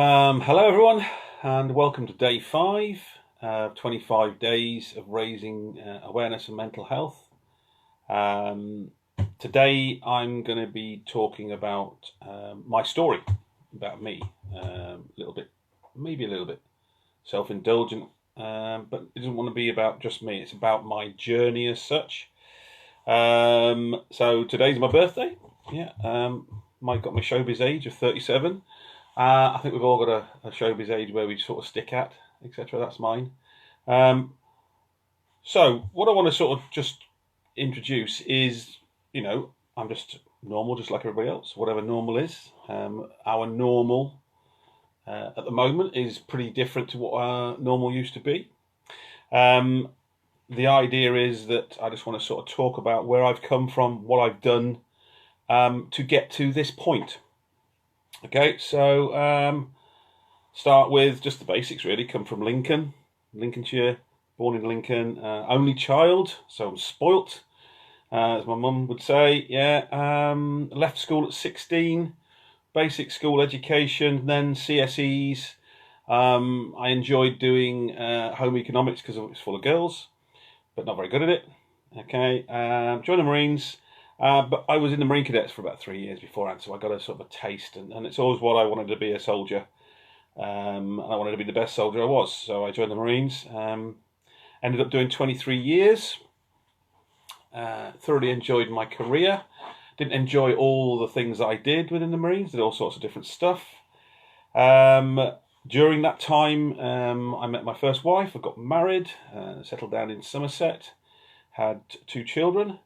Hello everyone, and welcome to day 5 of 25 days of raising awareness of mental health. Today I'm going to be talking about my story, about me, maybe a little bit self-indulgent, but it doesn't want to be about just me. It's about my journey as such. So today's my birthday. Yeah, Mike got my showbiz age of 37. I think we've all got a showbiz age where we sort of stick at, etc. That's mine. So what I want to sort of just introduce is, I'm just normal, just like everybody else, whatever normal is. Our normal at the moment is pretty different to what our normal used to be. The idea is that I just want to sort of talk about where I've come from, what I've done to get to this point. Okay, so start with just the basics really. Come from Lincoln, Lincolnshire, born in Lincoln, only child, so I'm spoilt, as my mum would say. Yeah, left school at 16, basic school education, then CSEs. I enjoyed doing home economics because it was full of girls, but not very good at it. Okay, joined the Marines. But I was in the Marine Cadets for about 3 years beforehand, so I got a sort of a taste, and it's always what I wanted to be, a soldier. And I wanted to be the best soldier I was, so I joined the Marines. Ended up doing 23 years. Thoroughly enjoyed my career. Didn't enjoy all the things that I did within the Marines. Did all sorts of different stuff. During that time, I met my first wife. I got married, settled down in Somerset, had 2 children.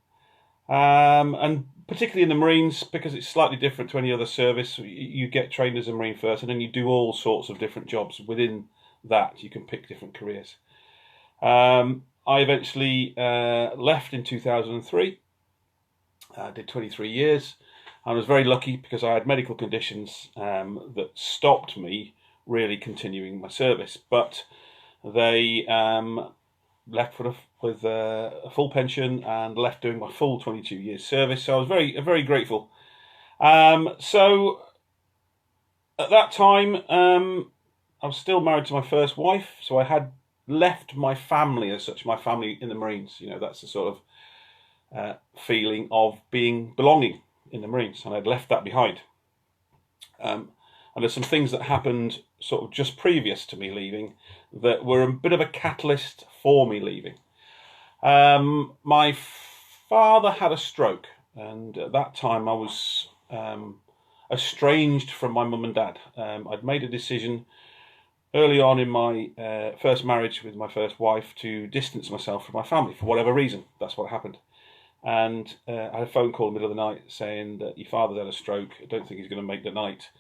And particularly in the Marines, because it's slightly different to any other service, you get trained as a Marine first, and then you do all sorts of different jobs. Within that, you can pick different careers. I eventually left in 2003. Did 23 years. I was very lucky because I had medical conditions that stopped me really continuing my service, but they left with a full pension and left doing my full 22 years service. So I was very grateful. So at that time, I was still married to my first wife, so I had left my family as such, my family in the Marines. That's the sort of feeling of belonging in the Marines, and I'd left that behind. And there's some things that happened sort of just previous to me leaving that were a bit of a catalyst for me leaving. My father had a stroke, and at that time I was estranged from my mum and dad. I'd made a decision early on in my first marriage with my first wife to distance myself from my family for whatever reason. That's what happened. And I had a phone call in the middle of the night saying that your father's had a stroke. I don't think he's going to make the night.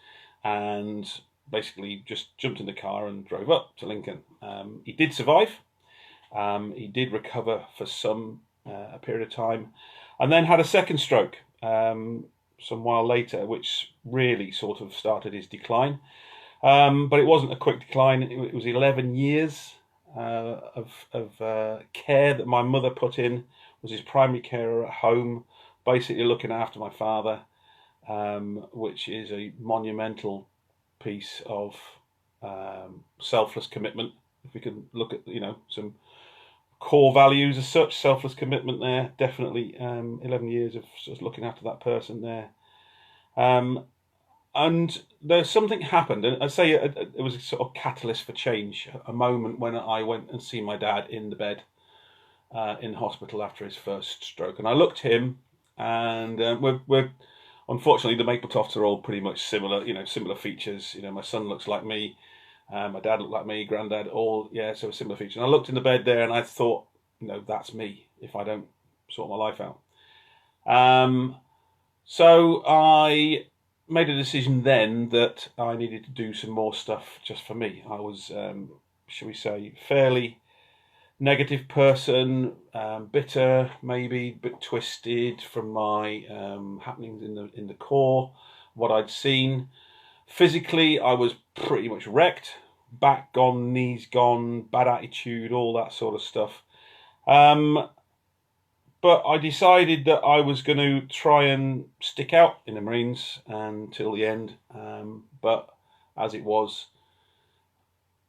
And basically just jumped in the car and drove up to Lincoln. He did survive. He did recover for a period of time, and then had a second stroke some while later, which really sort of started his decline. But it wasn't a quick decline. It was 11 years of care that my mother put in, was his primary carer at home, basically looking after my father, which is a monumental piece of selfless commitment. If we can look at, some core values as such, selfless commitment there, definitely 11 years of just looking after that person there. And there's something happened, and I'd say it was a sort of catalyst for change, a moment when I went and see my dad in the bed in hospital after his first stroke. And I looked at him, and we're unfortunately, the Mapletofts are all pretty much similar, similar features. My son looks like me, my dad looked like me, granddad, so similar features. And I looked in the bed there and I thought, that's me if I don't sort my life out. So I made a decision then that I needed to do some more stuff just for me. I was, shall we say, fairly negative person, bitter, maybe a bit twisted from my happenings in the core, what I'd seen. Physically, I was pretty much wrecked, back gone, knees gone, bad attitude, all that sort of stuff. But I decided that I was going to try and stick out in the Marines until the end. But as it was,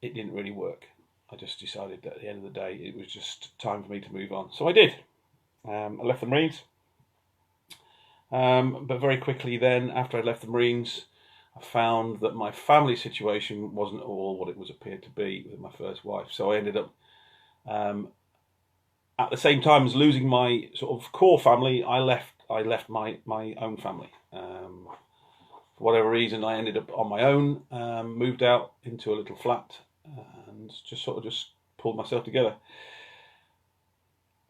it didn't really work. I just decided that at the end of the day, it was just time for me to move on. So I did. I left the Marines. But very quickly then, after I left the Marines, I found that my family situation wasn't all what it was appeared to be with my first wife. So I ended up, at the same time as losing my sort of core family, I left my own family. For whatever reason, I ended up on my own, moved out into a little flat, and just pulled myself together.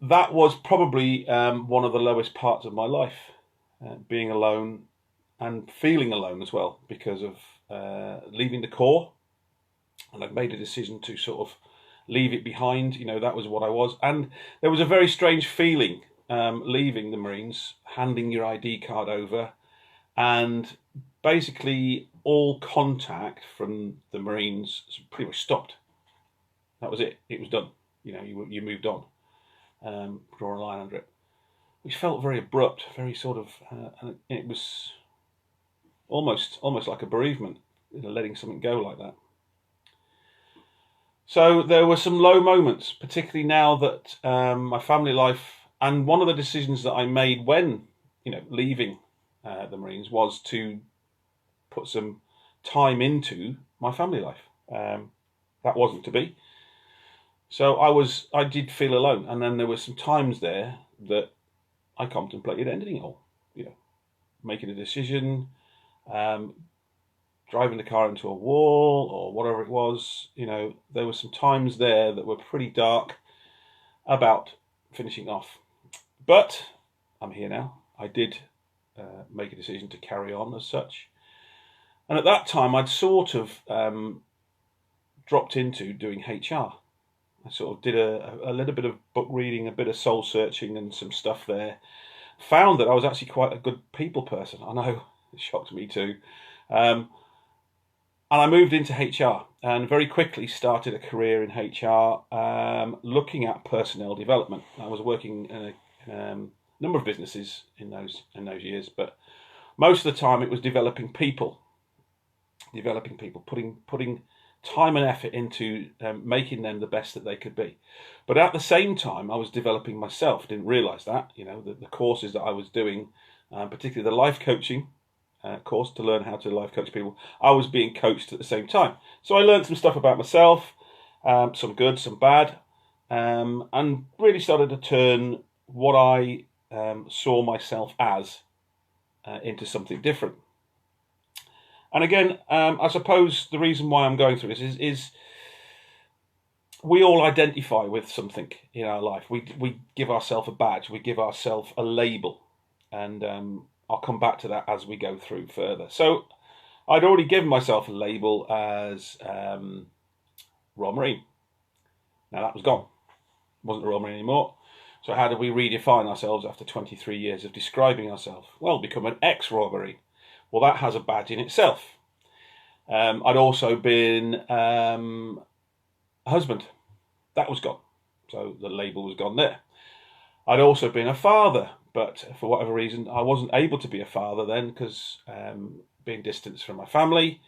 That was probably one of the lowest parts of my life, being alone and feeling alone as well, because of leaving the core. And I've made a decision to sort of leave it behind. That was what I was. And there was a very strange feeling leaving the Marines, handing your ID card over, and basically all contact from the Marines pretty much stopped. That was it. It was done. You moved on. Draw a line under it, which felt very abrupt, very sort of, and it was almost like a bereavement, letting something go like that. So there were some low moments, particularly now that my family life, and one of the decisions that I made when leaving the Marines was to put some time into my family life. That wasn't to be. So I did feel alone, and then there were some times there that I contemplated ending it all. Making a decision, driving the car into a wall or whatever it was. There were some times there that were pretty dark about finishing off. But I'm here now. I did make a decision to carry on as such. And at that time, I'd sort of dropped into doing HR. I sort of did a little bit of book reading, a bit of soul searching and some stuff there. Found that I was actually quite a good people person. I know, it shocked me too. And I moved into HR and very quickly started a career in HR, looking at personnel development. I was working in a number of businesses in those years, but most of the time it was developing people, putting time and effort into making them the best that they could be. But at the same time, I was developing myself. Didn't realise that, the courses that I was doing, particularly the life coaching course to learn how to life coach people, I was being coached at the same time. So I learned some stuff about myself, some good, some bad, and really started to turn what I saw myself as into something different. And again, I suppose the reason why I'm going through this is we all identify with something in our life. We give ourselves a badge, we give ourselves a label, and I'll come back to that as we go through further. So I'd already given myself a label as Royal Marine. Now that was gone. Wasn't a Royal Marine anymore. So how do we redefine ourselves after 23 years of describing ourselves? Well, become an ex-Royal Marine. Well, that has a badge in itself. I'd also been a husband. That was gone. So the label was gone there. I'd also been a father, but for whatever reason, I wasn't able to be a father then because being distanced from my family,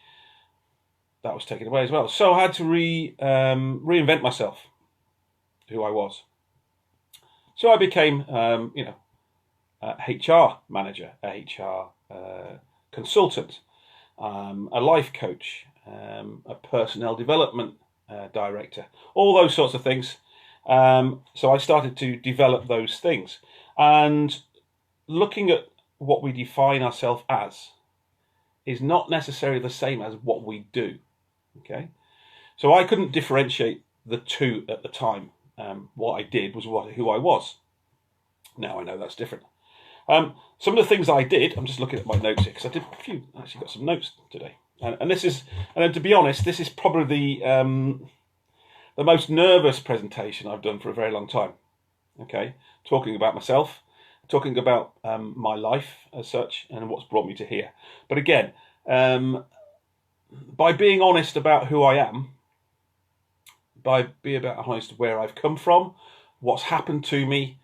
that was taken away as well. So I had to reinvent myself, who I was. So I became, a HR manager, a HR consultant, a life coach, a personnel development director, all those sorts of things. So I started to develop those things, and looking at what we define ourselves as is not necessarily the same as what we do. Okay, so I couldn't differentiate the two at the time. What I did was who I was. Now I know that's different. Some of the things I did, I'm just looking at my notes here because I did a few. I actually got some notes today, and this is, and to be honest, this is probably the most nervous presentation I've done for a very long time. Okay, talking about myself, talking about my life as such, and what's brought me to here. But again, by being honest about who I am, by being about honest where I've come from, what's happened to me,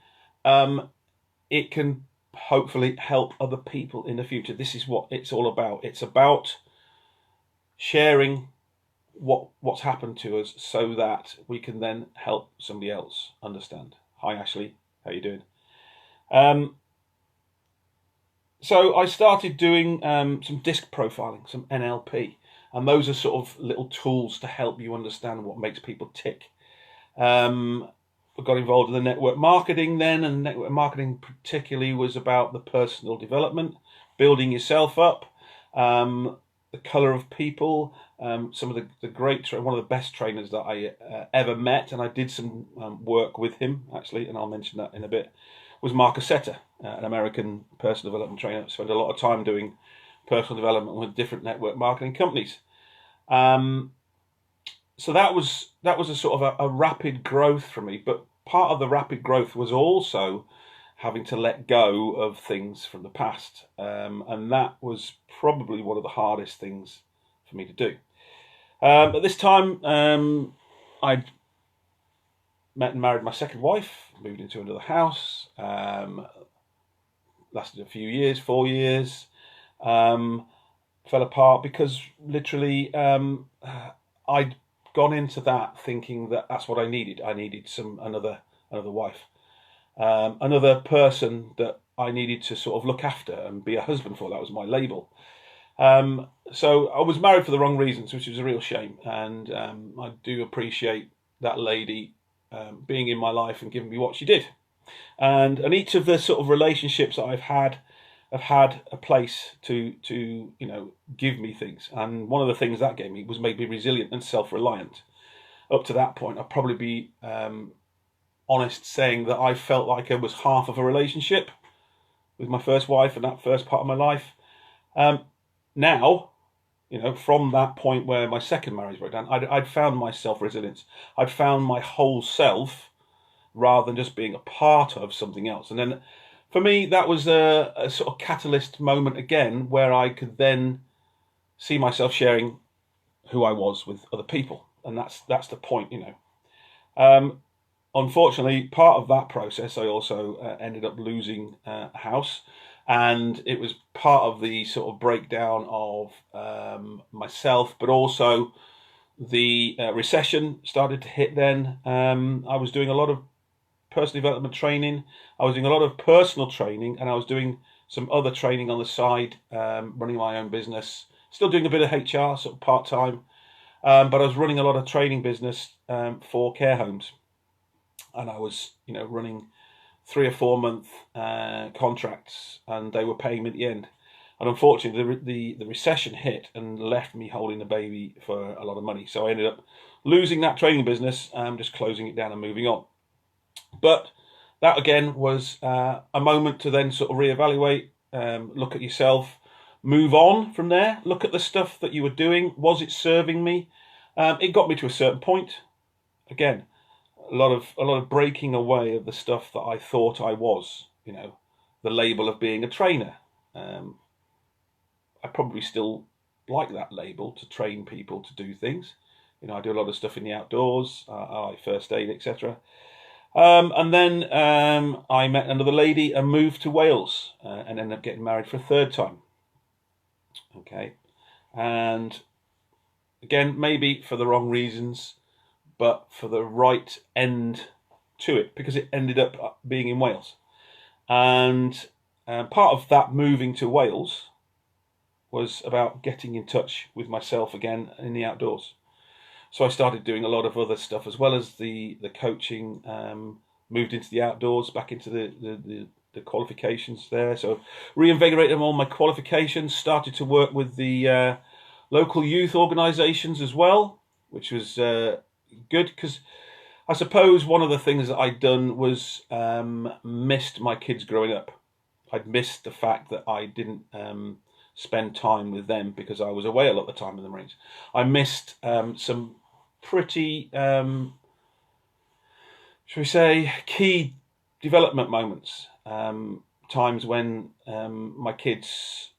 it can hopefully help other people in the future. This is what it's all about. It's about sharing what's happened to us so that we can then help somebody else understand. Hi Ashley, how you doing? So I started doing some disc profiling, some NLP, and those are sort of little tools to help you understand what makes people tick. I got involved in the network marketing then, and network marketing particularly was about the personal development, building yourself up, the colour of people. Some of the great, one of the best trainers that I ever met, and I did some work with him actually, and I'll mention that in a bit, was Mark Aceta, an American personal development trainer. Spent a lot of time doing personal development with different network marketing companies. So that was a sort of a rapid growth for me, but part of the rapid growth was also having to let go of things from the past, and that was probably one of the hardest things for me to do. At this time, I'd met and married my second wife, moved into another house, lasted a few years, 4 years, fell apart because literally I'd gone into that thinking that that's what I needed. I needed another wife, another person that I needed to sort of look after and be a husband for. That was my label. So I was married for the wrong reasons, which was a real shame. And I do appreciate that lady being in my life and giving me what she did. And each of the sort of relationships that I've had have had a place to give me things. And one of the things that gave me was made me resilient and self-reliant. Up to that point, I'd probably be honest saying that I felt like I was half of a relationship with my first wife and that first part of my life. Now, from that point where my second marriage broke down, I'd found my self-resilience. I'd found my whole self rather than just being a part of something else. And then for me, that was a sort of catalyst moment again, where I could then see myself sharing who I was with other people. And that's the point, Unfortunately, part of that process, I also ended up losing a house. And it was part of the sort of breakdown of myself, but also the recession started to hit then. I was doing a lot of personal development training. I was doing a lot of personal training, and I was doing some other training on the side, running my own business, still doing a bit of HR, sort of part-time. But I was running a lot of training business for care homes. And I was, running 3 or 4 month contracts, and they were paying me at the end. And unfortunately, the recession hit and left me holding the baby for a lot of money. So I ended up losing that training business, just closing it down and moving on. But that again was a moment to then sort of reevaluate, look at yourself, move on from there, look at the stuff that you were doing. Was it serving me? It got me to a certain point. Again, a lot of breaking away of the stuff that I thought I was, the label of being a trainer. I probably still like that label, to train people to do things. I do a lot of stuff in the outdoors, I first aid, etc. And then I met another lady and moved to Wales and ended up getting married for a third time. Okay. And again, maybe for the wrong reasons, but for the right end to it, because it ended up being in Wales. And part of that moving to Wales was about getting in touch with myself again in the outdoors. So I started doing a lot of other stuff as well as the coaching, moved into the outdoors, back into the qualifications there. So reinvigorated all my qualifications, started to work with the local youth organisations as well, which was good, because I suppose one of the things that I'd done was missed my kids growing up. I'd missed the fact that I didn't spend time with them because I was away a lot of the time in the Marines. I missed some pretty, shall we say, key development moments, times when my kids,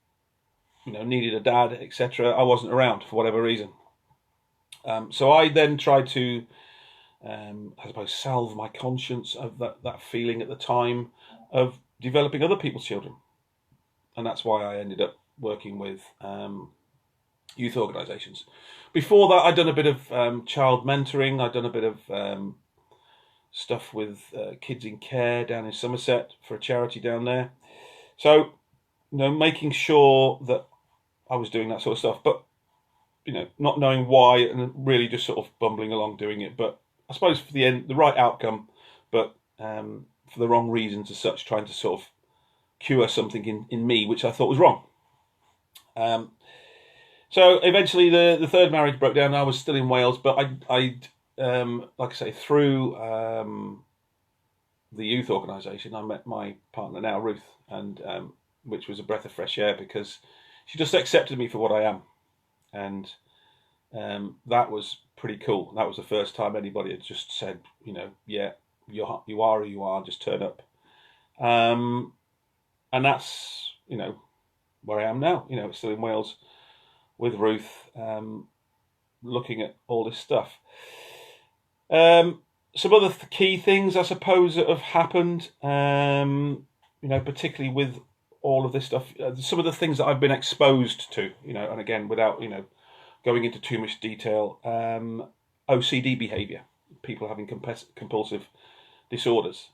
needed a dad, etc. I wasn't around for whatever reason. So I then tried to, I suppose, salve my conscience of that feeling at the time of developing other people's children. And that's why I ended up working with youth organisations. Before that, I'd done a bit of child mentoring. I'd done a bit of stuff with kids in care down in Somerset for a charity down there. So, making sure that I was doing that sort of stuff, but not knowing why and really just sort of bumbling along doing it. But I suppose for the right outcome, but for the wrong reasons as such, trying to sort of cure something in me which I thought was wrong. So eventually the third marriage broke down. I was still in Wales, but I'd like I say, through the youth organisation, I met my partner now, Ruth, and which was a breath of fresh air because she just accepted me for what I am, and that was pretty cool. That was the first time anybody had just said, yeah, you are who you are, just turn up, and that's where I am now. Still in Wales with Ruth, looking at all this stuff. Some other key things, I suppose, that have happened, particularly with all of this stuff. Some of the things that I've been exposed to, and again, without, going into too much detail, OCD behaviour, people having compulsive disorders,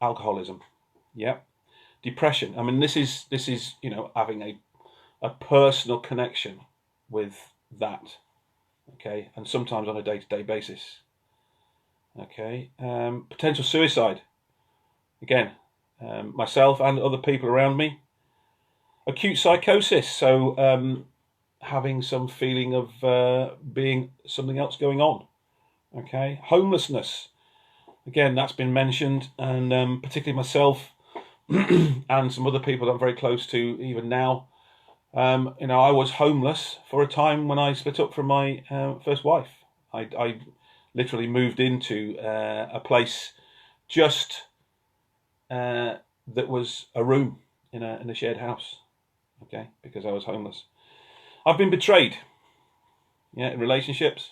alcoholism, depression. I mean, this is having a personal connection with that, okay, and sometimes on a day-to-day basis. Okay, potential suicide. Again, myself and other people around me. Acute psychosis, so having some feeling of being something else going on. Okay, homelessness. Again, that's been mentioned, and particularly myself and some other people that I'm very close to even now. I was homeless for a time when I split up from my first wife. I literally moved into a place just that was a room in a shared house, okay, because I was homeless. I've been betrayed, in relationships,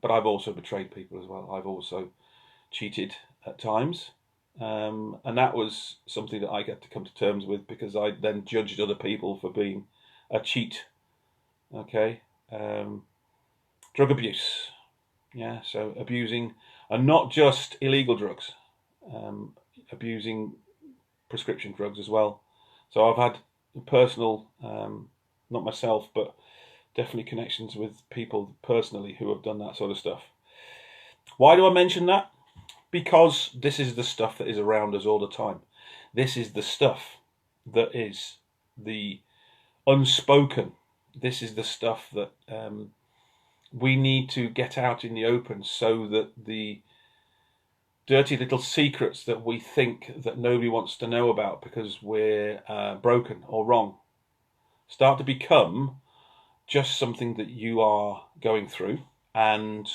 but I've also betrayed people as well. I've also cheated at times, and that was something that I had to come to terms with because I then judged other people for being a cheat, okay. Drug abuse. So abusing, and not just illegal drugs, abusing prescription drugs as well. So I've had personal, not myself, but definitely connections with people personally who have done that sort of stuff. Why do I mention that? Because this is the stuff that is around us all the time. This is the stuff that is the unspoken. This is the stuff that we need to get out in the open so that the dirty little secrets that we think that nobody wants to know about because we're broken or wrong start to become just something that you are going through, and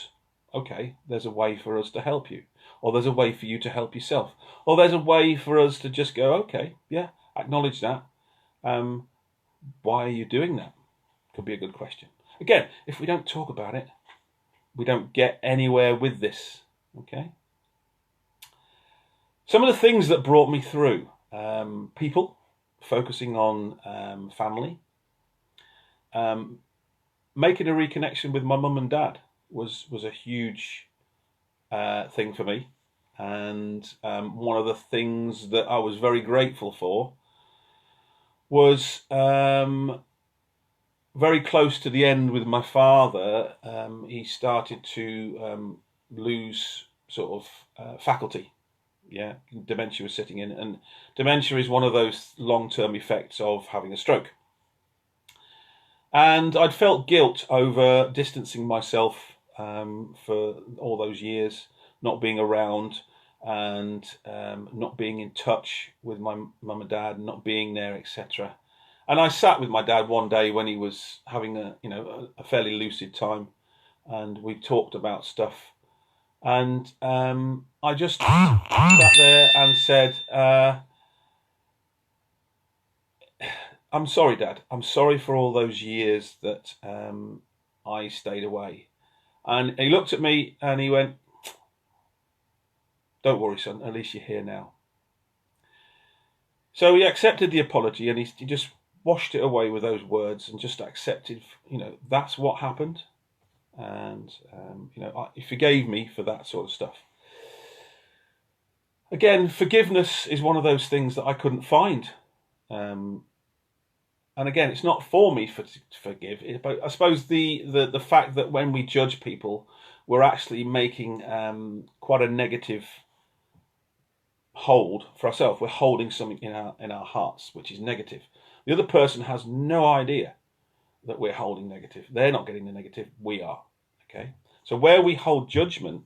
okay, there's a way for us to help you, or there's a way for you to help yourself, or there's a way for us to just go, okay, yeah, acknowledge that. Why are you doing that? Could be a good question. Again, if we don't talk about it, we don't get anywhere with this, okay? Some of the things that brought me through, people, focusing on family, making a reconnection with my mum and dad was a huge thing for me. And one of the things that I was very grateful for was very close to the end with my father. He started to lose sort of faculty. Yeah, dementia was setting in, and dementia is one of those long-term effects of having a stroke. And I'd felt guilt over distancing myself for all those years, not being around, and not being in touch with my mum and dad, not being there, etc. And I sat with my dad one day when he was having a fairly lucid time, and we talked about stuff. And I just sat there and said, I'm sorry, Dad. I'm sorry for all those years that I stayed away. And he looked at me and he went, don't worry, son, at least you're here now. So he accepted the apology, and he just washed it away with those words and just accepted, that's what happened. And, he forgave me for that sort of stuff. Again, forgiveness is one of those things that I couldn't find. And again, it's not for me to forgive, but I suppose the fact that when we judge people, we're actually making quite a negative hold for ourselves. We're holding something in our hearts, which is negative. The other person has no idea that we're holding negative. They're not getting the negative, we are. Okay, so where we hold judgment,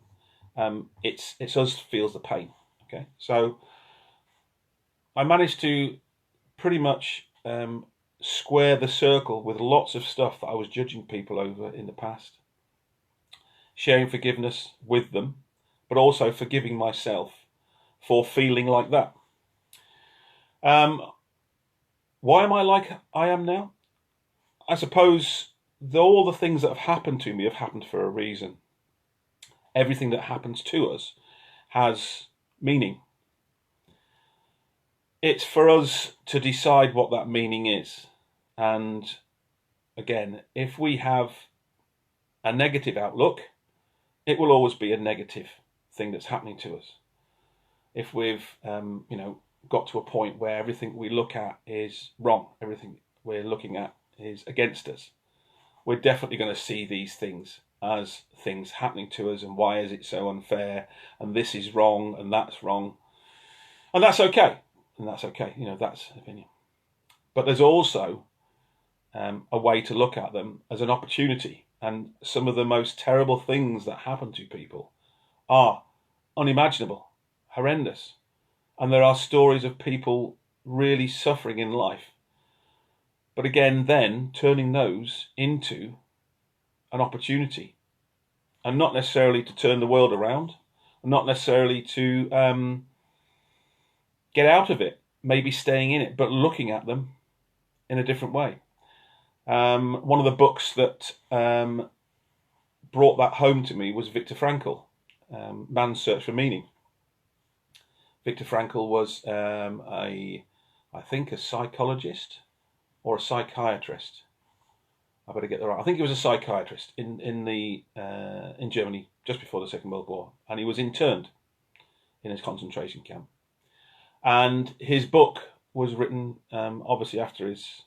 it's us feels the pain. Okay, so I managed to pretty much square the circle with lots of stuff that I was judging people over in the past, sharing forgiveness with them, but also forgiving myself for feeling like that. Why am I like I am now? I suppose all the things that have happened to me have happened for a reason. Everything that happens to us has meaning. It's for us to decide what that meaning is. And again, if we have a negative outlook, it will always be a negative thing that's happening to us. If we've, got to a point where everything we look at is wrong, everything we're looking at is against us, we're definitely going to see these things as things happening to us, and why is it so unfair, and this is wrong, and that's wrong. And that's okay. That's an opinion. But there's also a way to look at them as an opportunity. And some of the most terrible things that happen to people are unimaginable, horrendous. And there are stories of people really suffering in life. But again, then turning those into an opportunity. And not necessarily to turn the world around, not necessarily to get out of it, maybe staying in it, but looking at them in a different way. One of the books that brought that home to me was Viktor Frankl, Man's Search for Meaning. Viktor Frankl was I think a psychologist or a psychiatrist. I better get that right. I think he was a psychiatrist in Germany just before the Second World War, and he was interned in his concentration camp. And his book was written obviously after his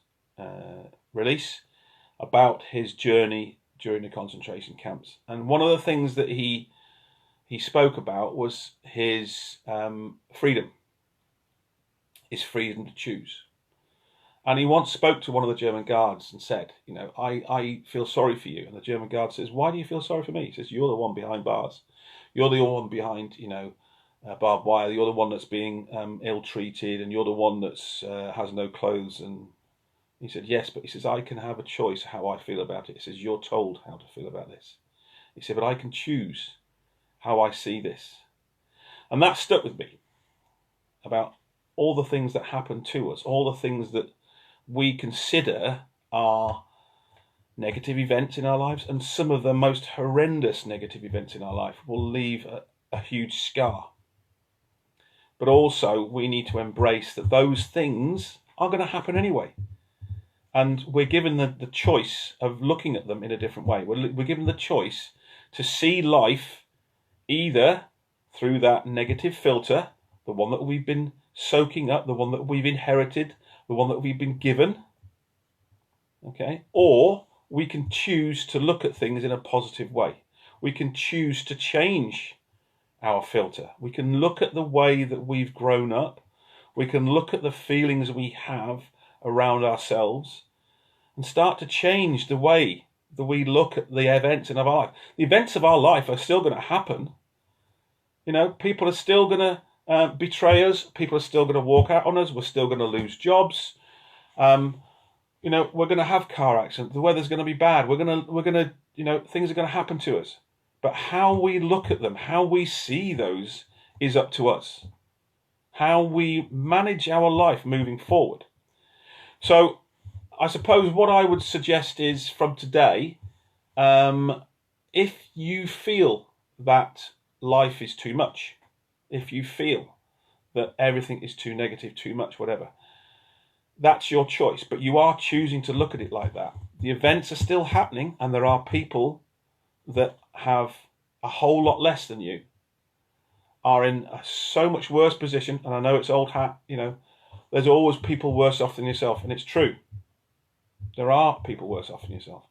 release about his journey during the concentration camps. And one of the things that he spoke about was his freedom, his freedom to choose. And he once spoke to one of the German guards and said, I feel sorry for you. And the German guard says, why do you feel sorry for me? He says, you're the one behind bars. You're the one behind, barbed wire. You're the one that's being ill-treated, and you're the one that's has no clothes. And he said, yes, but he says, I can have a choice how I feel about it. He says, you're told how to feel about this. He said, but I can choose how I see this. And that stuck with me about all the things that happen to us, all the things that we consider are negative events in our lives, and some of the most horrendous negative events in our life will leave a huge scar. But also we need to embrace that those things are going to happen anyway. And we're given the choice of looking at them in a different way. We're given the choice to see life either through that negative filter, the one that we've been soaking up, the one that we've inherited, the one that we've been given, okay? Or we can choose to look at things in a positive way. We can choose to change our filter. We can look at the way that we've grown up. We can look at the feelings we have around ourselves and start to change the way that we look at the events in our life. The events of our life are still going to happen. People are still going to betray us. People are still going to walk out on us. We're still going to lose jobs. We're going to have car accidents. The weather's going to be bad. We're going to, things are going to happen to us. But how we look at them, how we see those, is up to us. How we manage our life moving forward. So, I suppose what I would suggest is from today, if you feel that life is too much, if you feel that everything is too negative, too much, whatever, that's your choice, but you are choosing to look at it like that. The events are still happening, and there are people that have a whole lot less than you, are in a so much worse position. And I know it's old hat, there's always people worse off than yourself, and it's true. There are people worse off than yourself.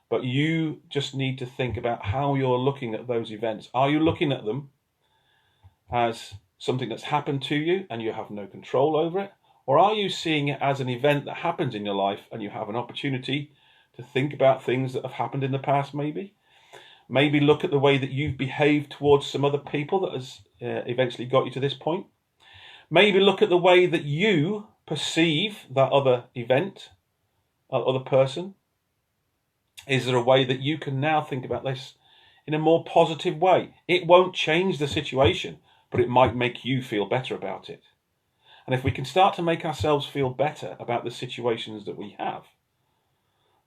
But you just need to think about how you're looking at those events. Are you looking at them as something that's happened to you and you have no control over it? Or are you seeing it as an event that happens in your life and you have an opportunity to think about things that have happened in the past maybe? Maybe look at the way that you've behaved towards some other people that has eventually got you to this point. Maybe look at the way that you perceive that other event, that other person. Is there a way that you can now think about this in a more positive way? It won't change the situation, but it might make you feel better about it. And if we can start to make ourselves feel better about the situations that we have,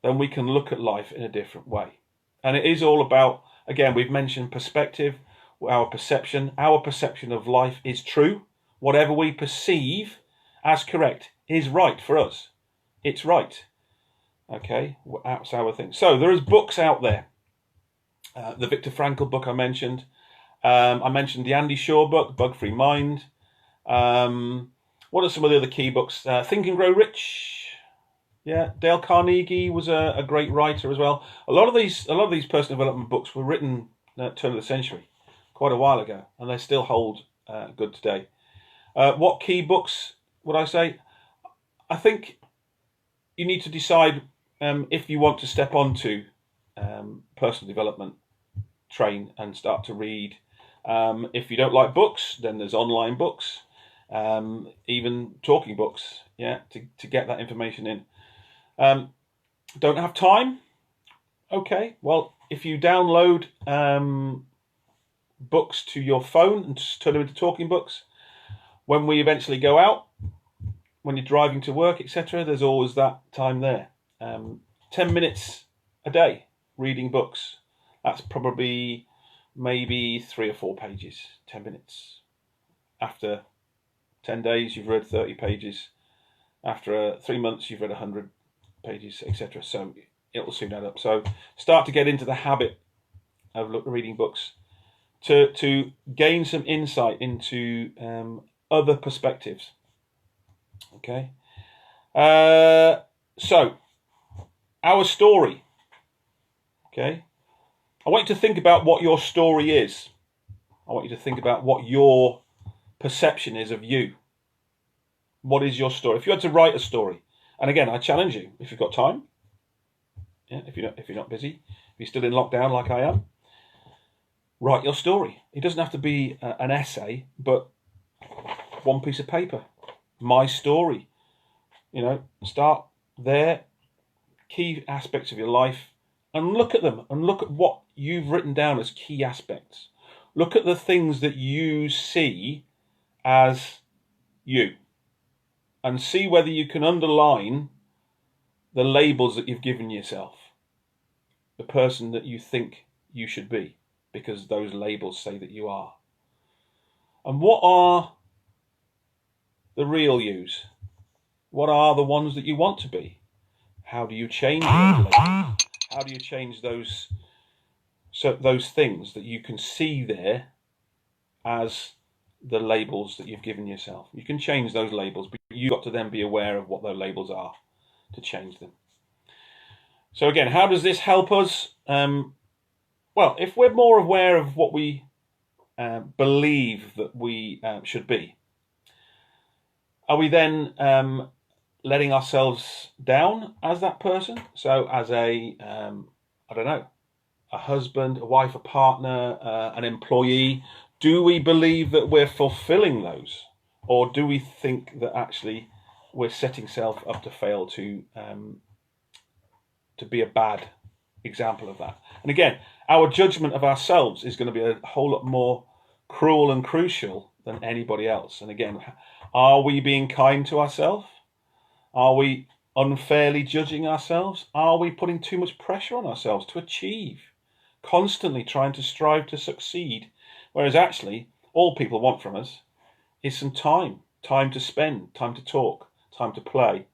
then we can look at life in a different way. And it is all about, again, we've mentioned perspective, our perception. Our perception of life is true. Whatever we perceive as correct is right for us. It's right. Okay, that's our thing. So there is books out there. The Viktor Frankl book I mentioned. I mentioned the Andy Shaw book, Bug Free Mind. What are some of the other key books? Think and Grow Rich. Yeah, Dale Carnegie was a great writer as well. A lot of these personal development books were written at the turn of the century, quite a while ago, and they still hold good today. What key books would I say? I think you need to decide if you want to step onto personal development train and start to read. If you don't like books, then there's online books, even talking books, to get that information in. Don't have time? Okay, well, if you download books to your phone and just turn them into talking books, when we eventually go out, when you're driving to work, etc., there's always that time there. 10 minutes a day reading books. That's probably maybe 3 or 4 pages, 10 minutes. After 10 days, you've read 30 pages. After 3 months, you've read 100 pages, etc. So it will soon add up. So start to get into the habit of reading books to gain some insight into other perspectives. Okay. So our story. Okay. I want you to think about what your story is. I want you to think about what your perception is of you. What is your story? If you had to write a story, and again, I challenge you, if you've got time, if you're not busy, if you're still in lockdown like I am, write your story. It doesn't have to be an essay, but one piece of paper. My story. Start there, key aspects of your life, and look at them, and look at what you've written down as key aspects. Look at the things that you see as you, and see whether you can underline the labels that you've given yourself, the person that you think you should be, because those labels say that you are. And what are the real yous? What are the ones that you want to be? How do you change those labels? How do you change those things that you can see there as the labels that you've given yourself? You can change those labels, but you've got to then be aware of what those labels are to change them. So again, how does this help us? Well, if we're more aware of what we believe that we should be, are we then letting ourselves down as that person? So as a husband, a wife, a partner, an employee, do we believe that we're fulfilling those? Or do we think that actually we're setting self up to fail, to be a bad example of that? And again, our judgment of ourselves is going to be a whole lot more cruel and crucial than anybody else. And again, are we being kind to ourselves? Are we unfairly judging ourselves? Are we putting too much pressure on ourselves to achieve? Constantly trying to strive to succeed, whereas actually all people want from us is some time to spend, time to talk, time to play,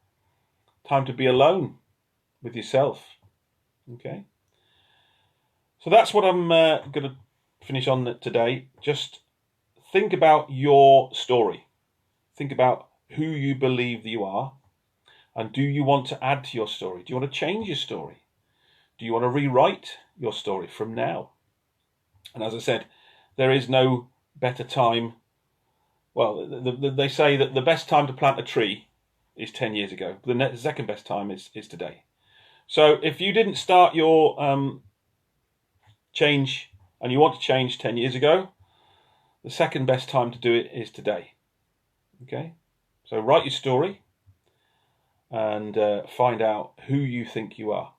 time to be alone with yourself. Okay. So that's what I'm going to finish on today. Just think about your story. Think about who you believe that you are. And do you want to add to your story? Do you want to change your story? Do you want to rewrite your story from now? And as I said, there is no better time. Well, they say that the best time to plant a tree is 10 years ago. The second best time is today. So if you didn't start your change and you want to change 10 years ago, the second best time to do it is today. Okay? So write your story and find out who you think you are.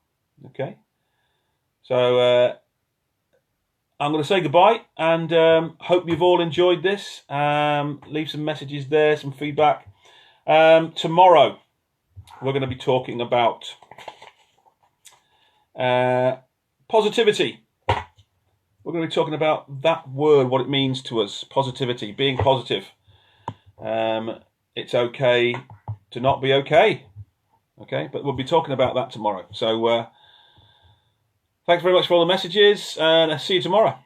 Okay? So I'm going to say goodbye and hope you've all enjoyed this. Leave some messages there, some feedback. Tomorrow we're going to be talking about positivity. We're going to be talking about that word, what it means to us, positivity, being positive. It's okay to not be okay. Okay, but we'll be talking about that tomorrow. So thanks very much for all the messages, and I'll see you tomorrow.